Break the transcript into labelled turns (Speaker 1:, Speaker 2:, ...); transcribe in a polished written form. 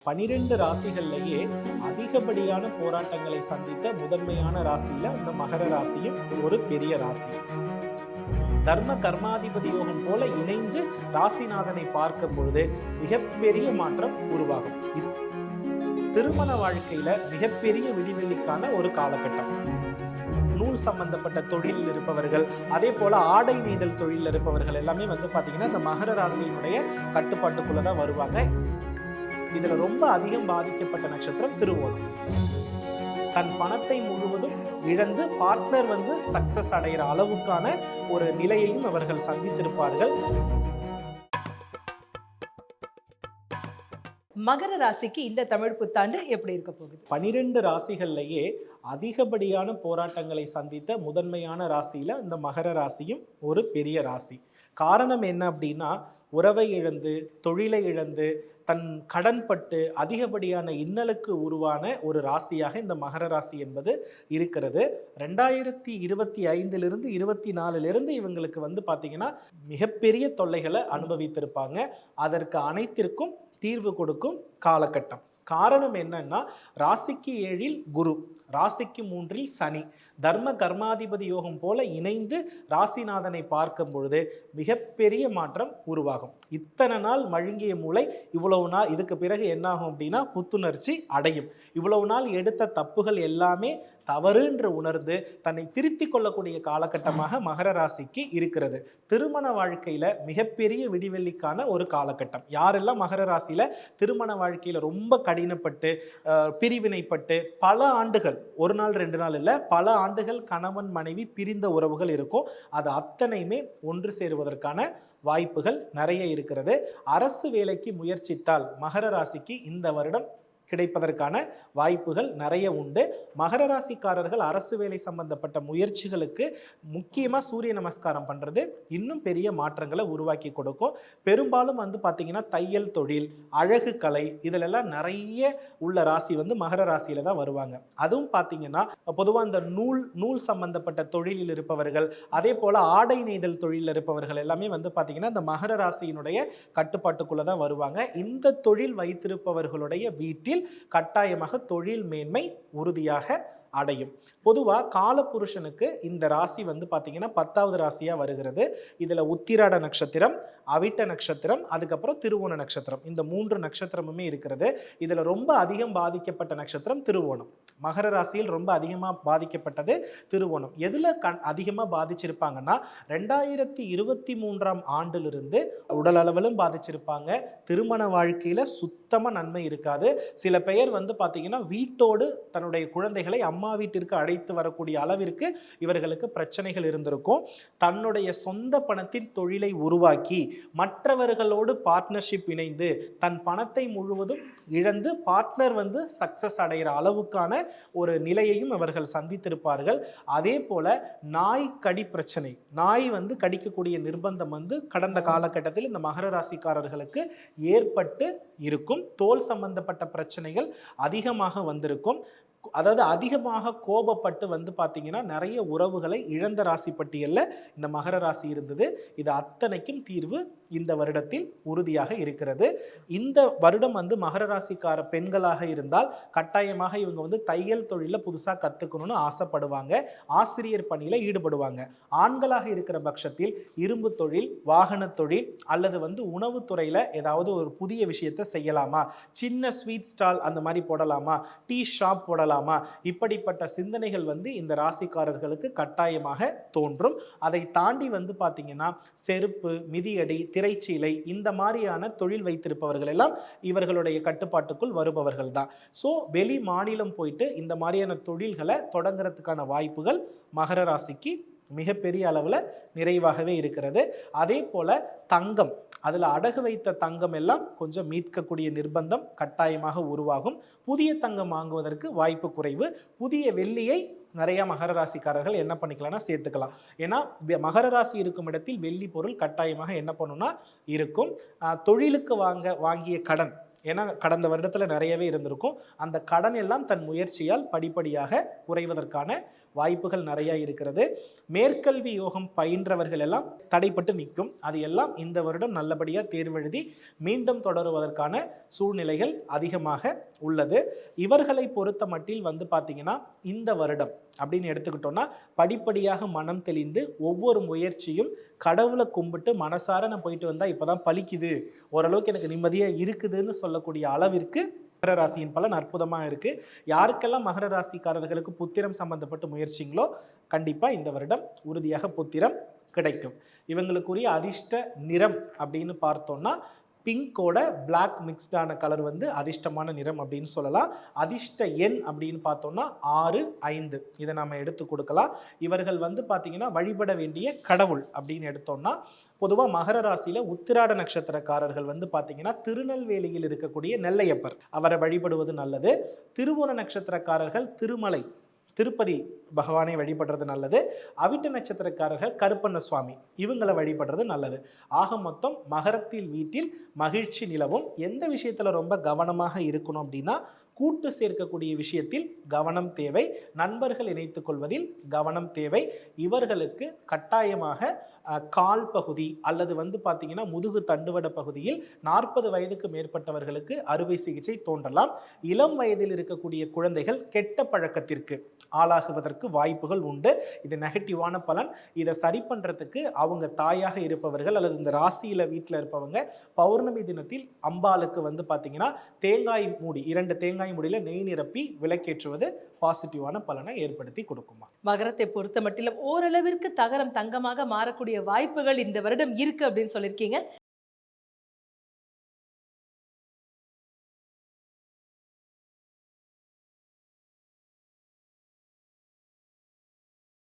Speaker 1: 12 ராசிகள்லயே அதிகப்படியான போராட்டங்களை சந்தித்த முதன்மையான ராசியில இந்த மகர ராசியும் ஒரு பெரிய ராசி. தர்ம கர்மாதிபதி யோகம் போல இணைந்து ராசிநாதனை பார்க்கும் பொழுது மிகப்பெரிய மாற்றம் உருவாகும். திருமண வாழ்க்கையில மிகப்பெரிய விடிவெள்ளிக்கான ஒரு காலகட்டம். நூல் சம்பந்தப்பட்ட தொழிலில் இருப்பவர்கள், அதே போல ஆடை நெய்தல் தொழிலில் இருப்பவர்கள் எல்லாமே பாத்தீங்கன்னா இந்த மகர ராசியினுடைய கட்டுப்பாட்டுக்குள்ளதான் வருவாங்க. இதுல ரொம்ப அதிகம் பாதிக்கப்பட்ட நட்சத்திரம் திருவோணம். தன் பணத்தை முழுவதும் இழந்து பார்ட்னர் சக்சஸ் அடைகிற அளவுக்கான ஒரு நிலையையும் அவர்கள் சந்தித்திருப்பார்கள்.
Speaker 2: மகர ராசிக்கு இந்த தமிழ் புத்தாண்டு எப்படி இருக்க போகுது?
Speaker 1: 12 ராசிகள்லயே அதிகப்படியான போராட்டங்களை சந்தித்த முதன்மையான ராசியில இந்த மகர ராசியும் ஒரு பெரிய ராசி. காரணம் என்ன அப்படின்னா, உறவை இழந்து, தொழிலை இழந்து, தன் கடன்பட்டு அதிகப்படியான இன்னலுக்கு உருவான ஒரு ராசியாக இந்த மகர ராசி என்பது இருக்கிறது. 2025 24 இவங்களுக்கு பார்த்தீங்கன்னா மிகப்பெரிய தொல்லைகளை அனுபவித்திருப்பாங்க. அதற்கு அனைத்திற்கும் தீர்வு கொடுக்கும் காலகட்டம். காரணம் என்னன்னா, ராசிக்கு 7 குரு, ராசிக்கு 3 சனி, தர்ம கர்மாதிபதி யோகம் போல இணைந்து ராசிநாதனை பார்க்கும் பொழுது மிகப்பெரிய மாற்றம் உருவாகும். இத்தனை நாள் மழுங்கிய மூளை இவ்வளவு நாள் இதுக்கு பிறகு என்ன ஆகும் அப்படின்னா புத்துணர்ச்சி அடையும். இவ்வளவு நாள் எடுத்த தப்புகள் எல்லாமே தவறு என்று உணர்ந்து தன்னை திருத்தி கொள்ளக்கூடிய காலகட்டமாக மகர ராசிக்கு இருக்கிறது. திருமண வாழ்க்கையில மிகப்பெரிய விடிவெள்ளிக்கான ஒரு காலகட்டம். யாரெல்லாம் மகர ராசியில திருமண வாழ்க்கையில ரொம்ப கடினப்பட்டு பிரிவினைப்பட்டு பல ஆண்டுகள், ஒரு நாள் 2 நாள் இல்ல, பல ஆண்டுகள் கணவன் மனைவி பிரிந்த உறவுகள் இருக்கும், அது அத்தனையுமே ஒன்று சேருவதற்கான வாய்ப்புகள் நிறைய இருக்கிறது. அரசு வேலைக்கு முயற்சித்தால் மகர ராசிக்கு இந்த வருடம் கிடைப்பதற்கான வாய்ப்புகள் நிறைய உண்டு. மகர ராசிக்காரர்கள் அரசு வேலை சம்பந்தப்பட்ட முயற்சிகளுக்கு முக்கியமாக சூரிய நமஸ்காரம் பண்ணுறது இன்னும் பெரிய மாற்றங்களை உருவாக்கி கொடுக்கும். பெரும்பாலும் பார்த்தீங்கன்னா தையல் தொழில், அழகு கலை, இதிலெல்லாம் நிறைய உள்ள ராசி மகர ராசியில தான் வருவாங்க. அதுவும் பார்த்தீங்கன்னா பொதுவாக இந்த நூல் சம்பந்தப்பட்ட தொழிலில் இருப்பவர்கள், அதே போல ஆடை நெய்தல் தொழிலில் இருப்பவர்கள் எல்லாமே பார்த்தீங்கன்னா இந்த மகர ராசியினுடைய கட்டுப்பாட்டுக்குள்ள தான் வருவாங்க. இந்த தொழில் வைத்திருப்பவர்களுடைய வீட்டில் கட்டாயமாக தொழில் மேன்மை உறுதியாக அடையும். பொதுவாக காலபுருஷனுக்கு இந்த ராசி பார்த்தீங்கன்னா 10வது ராசியா வருகிறது. இதுல உத்திராட நட்சத்திரம், அவிட்ட நட்சத்திரம், அதுக்கப்புறம் திருவோண நட்சத்திரம், இந்த 3 நட்சத்திரமுமே இருக்கிறது. இதுல ரொம்ப அதிகம் பாதிக்கப்பட்ட நட்சத்திரம் திருவோணம். மகர ராசியில் ரொம்ப அதிகமா பாதிக்கப்பட்டது திருவோணம். எதுல அதிகமா பாதிச்சிருப்பாங்கன்னா 2023ஆம் ஆண்டிலிருந்து உடல் அளவிலும் பாதிச்சிருப்பாங்க. திருமண வாழ்க்கையில சுத்தமா நன்மை இருக்காது. சில பெயர் பார்த்தீங்கன்னா வீட்டோடு தன்னுடைய குழந்தைகளை அம்மா வீட்டிற்கு அழைத்து வரக்கூடிய அளவிற்கு இவர்களுக்கு பிரச்சனைகள் இருந்திருக்கும். தன்னுடைய சொந்த பணத்தில் தொழிலை உருவாக்கி மற்றவர்களோடு பார்ட்னர்ஷிப் இணைந்து தன் பணத்தை முழுவதும் இழந்து பார்ட்னர் சக்சஸ் அடைகிற அளவுக்கான ஒரு நிலையையும் அவர்கள் சந்தித்திருப்பார்கள். அதே போல நாய் கடி பிரச்சனை, நாய் கடிக்கக்கூடிய நிர்பந்தம் கடந்த காலகட்டத்தில் இந்த மகர ராசிக்காரர்களுக்கு ஏற்பட்டு இருக்கும். தோல் சம்பந்தப்பட்ட பிரச்சனைகள் அதிகமாக வந்திருக்கும். அதாவது அதிகமாக கோபப்பட்டு பார்த்தீங்கன்னா நிறைய உறவுகளை இழந்த ராசி பட்டியல்ல இந்த மகர ராசி இருந்தது. இது அத்தனைக்கும் தீர்வு இந்த வருடத்தில் உறுதியாக இருக்கிறது. இந்த வருடம் மகர ராசிக்கார பெண்களாக இருந்தால் கட்டாயமாக இவங்க தையல் தொழில புதுசா கத்துக்கணும்னு ஆசைப்படுவாங்க. ஆசிரியர் பணியில ஈடுபடுவாங்க. ஆண்களாக இருக்கிற பட்சத்தில் இரும்பு தொழில், வாகன தொழில், அல்லது உணவுத்துறையில ஏதாவது ஒரு புதிய விஷயத்தை செய்யலாமா, சின்ன ஸ்வீட் ஸ்டால் அந்த மாதிரி போடலாமா, டீ ஷாப் போடலாமா, இப்படிப்பட்ட சிந்தனைகள் இந்த ராசிக்காரர்களுக்கு கட்டாயமாக தோன்றும். அதை தாண்டி பார்த்தீங்கன்னா செருப்பு, மிதியடி, திரைச்சீலை இந்த மாதிரியான தொழில் வைத்திருப்பவர்கள் எல்லாம் இவர்களுடைய கட்டுப்பாட்டுக்குள் வருபவர்கள் தான். ஸோ வெளி மாநிலம் போயிட்டு இந்த மாதிரியான தொழில்களை தொடங்குறதுக்கான வாய்ப்புகள் மகர ராசிக்கு மிகப்பெரிய அளவில் நிறைவாகவே இருக்கிறது. அதே போல தங்கம், அதில் அடகு வைத்த தங்கம் எல்லாம் கொஞ்சம் மீட்கக்கூடிய நிர்பந்தம் கட்டாயமாக உருவாகும். புதிய தங்கம் வாங்குவதற்கு வாய்ப்பு குறைவு. புதிய வெள்ளியை நிறைய மகர ராசிக்காரர்கள் என்ன பண்ணிக்கலாம்னா சேர்த்துக்கலாம். ஏன்னா மகர ராசி இருக்கும் இடத்தில் வெள்ளி பொருள் கட்டாயமாக என்ன பண்ணுன்னா இருக்கும். தொழிலுக்கு வாங்கிய கடன், ஏன்னா கடந்த வருடத்துல நிறையவே இருந்திருக்கும், அந்த கடன் எல்லாம் தன் முயற்சியால் படிப்படியாக குறைவதற்கான வாய்ப்புகள் நிறைய இருக்கிறது. மேற்கல்வி யோகம் பயின்றவர்கள் எல்லாம் தடைப்பட்டு நிற்கும். அது எல்லாம் இந்த வருடம் நல்லபடியாக தேர்வெழுதி மீண்டும் தொடருவதற்கான சூழ்நிலைகள் அதிகமாக உள்ளது. இவர்களை பொறுத்த மட்டில் வந்து பார்த்தீங்கன்னா இந்த வருடம் அப்படின்னு எடுத்துக்கிட்டோம்னா படிப்படியாக மனம் தெளிந்து ஒவ்வொரு முயற்சியும் கடவுளை கும்பிட்டு மனசார நான் போயிட்டு வந்தால் இப்போதான் பலிக்குது, ஓரளவுக்கு எனக்கு நிம்மதியாக இருக்குதுன்னு சொல்லக்கூடிய அளவிற்கு மகர ராசியின் பலன் அற்புதமாக இருக்கு. யாருக்கெல்லாம் மகர ராசிக்காரர்களுக்கு புத்திரம் சம்பந்தப்பட்ட முயற்சிங்களோ கண்டிப்பாக இந்த வருடம் உறுதியாக புத்திரம் கிடைக்கும். இவங்களுக்குரிய அதிர்ஷ்ட நிறம் அப்படின்னு பார்த்தோம்னா பிங்கோட பிளாக் மிக்ஸ்டான கலர் வந்து அதிர்ஷ்டமான நிறம் அப்படின்னு சொல்லலாம். அதிர்ஷ்ட எண் அப்படின்னு பார்த்தோம்னா 6, 5 இதை நம்ம எடுத்து கொடுக்கலாம். இவர்கள் வந்து பார்த்தீங்கன்னா வழிபட வேண்டிய கடவுள் அப்படின்னு எடுத்தோம்னா பொதுவாக மகர ராசியில் உத்திராட நட்சத்திரக்காரர்கள் வந்து பார்த்தீங்கன்னா திருநெல்வேலியில் இருக்கக்கூடிய நெல்லையப்பர் அவரை வழிபடுவது நல்லது. திருவோண நட்சத்திரக்காரர்கள் திருமலை திருப்பதி பகவானை வழிபடுறது நல்லது. அவிட்ட நட்சத்திரக்காரர்கள் கருப்பண்ண சுவாமி இவங்களை வழிபடுறது நல்லது. ஆக மொத்தம் மகரத்தில் வீட்டில் மகிழ்ச்சி நிலவும். எந்த விஷயத்தில் ரொம்ப கவனமாக இருக்கணும் அப்படின்னா கூட்டு சேர்க்கக்கூடிய விஷயத்தில் கவனம் தேவை. நண்பர்கள் இணைத்துக் கொள்வதில் கவனம் தேவை. இவர்களுக்கு கட்டாயமாக கால் பகுதி அல்லது வந்து பார்த்தீங்கன்னா முதுகு தண்டுவட பகுதியில் 40 வயதுக்கு மேற்பட்டவர்களுக்கு அறுவை சிகிச்சை தோன்றலாம். இளம் வயதில் இருக்கக்கூடிய குழந்தைகள் கெட்ட பழக்கத்திற்கு ஆளாகுவதற்கு வாய்ப்புகள் உண்டு. இது நெகட்டிவான பலன். இதை சரி பண்ணுறதுக்கு அவங்க தாயாக இருப்பவர்கள் அல்லது இந்த ராசியில் வீட்டில் இருப்பவங்க பௌர்ணமி தினத்தில் அம்பாளுக்கு வந்து பார்த்தீங்கன்னா தேங்காய் மூடி 2 தேங்காய் மூடியில் நெய் நிரப்பி விளக்கேற்றுவது பாசிட்டிவான பலனை ஏற்படுத்தி கொடுக்குமா.
Speaker 2: மகரத்தை பொறுத்த மட்டிலும் ஓரளவிற்கு தகரம் தங்கமாக மாறக்கூடிய வாய்ப்புகள் இந்த வருடம் இருக்கு அப்படின்னு சொல்லியிருக்கீங்க.